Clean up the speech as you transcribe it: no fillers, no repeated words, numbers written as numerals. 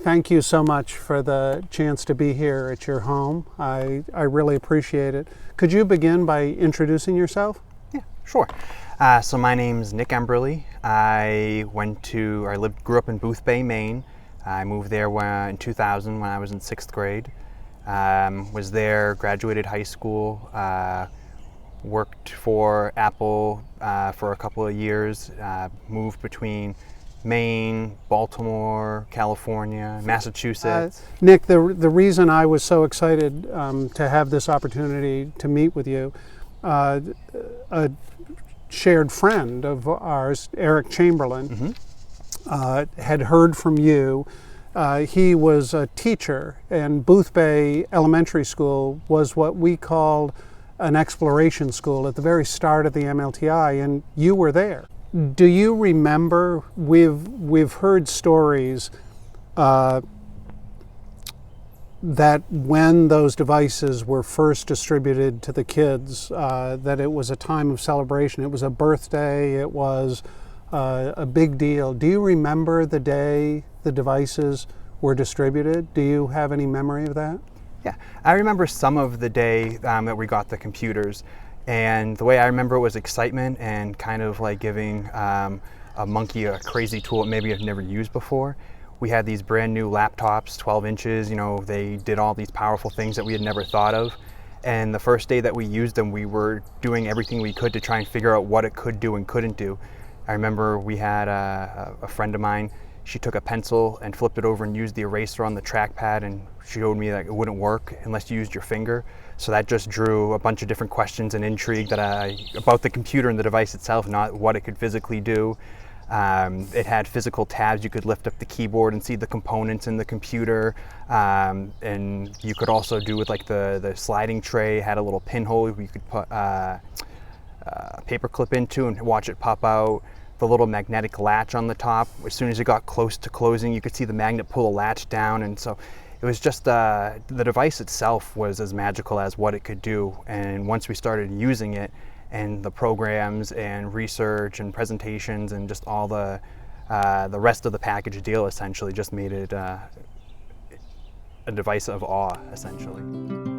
thank you so much for the chance to be here at your home. I really appreciate it. Could you begin by introducing yourself? Yeah, sure. So my name's Nick Emberley. I grew up in Boothbay, Maine. I moved there in 2000 when I was in 6th grade. Was there, graduated high school, worked for Apple for a couple of years, moved between Maine, Baltimore, California, Massachusetts. Nick, the reason I was so excited to have this opportunity to meet with you, a shared friend of ours, Eric Chamberlain, had heard from you. He was a teacher, and Boothbay Elementary School was what we called an exploration school at the very start of the MLTI, and you were there. Do you remember, we've heard stories that when those devices were first distributed to the kids, that it was a time of celebration, it was a birthday, it was a big deal. Do you remember the day the devices were distributed? Do you have any memory of that? Yeah, I remember some of the day that we got the computers, and the way I remember it was excitement and kind of like giving a monkey a crazy tool that maybe I've never used before. We had these brand new laptops, 12 inches, they did all these powerful things that we had never thought of. And the first day that we used them, we were doing everything we could to try and figure out what it could do and couldn't do. I remember we had a friend of mine, she took a pencil and flipped it over and used the eraser on the trackpad, and showed me that it wouldn't work unless you used your finger. So that just drew a bunch of different questions and intrigue about the computer and the device itself, not what it could physically do. It had physical tabs. You could lift up the keyboard and see the components in the computer, and you could also do with like the sliding tray, had a little pinhole you could put a paper clip into and watch it pop out. The little magnetic latch on the top, as soon as it got close to closing, you could see the magnet pull the latch down, and so it was just the device itself was as magical as what it could do. And once we started using it, and the programs and research and presentations and just all the rest of the package deal essentially just made it a device of awe, essentially.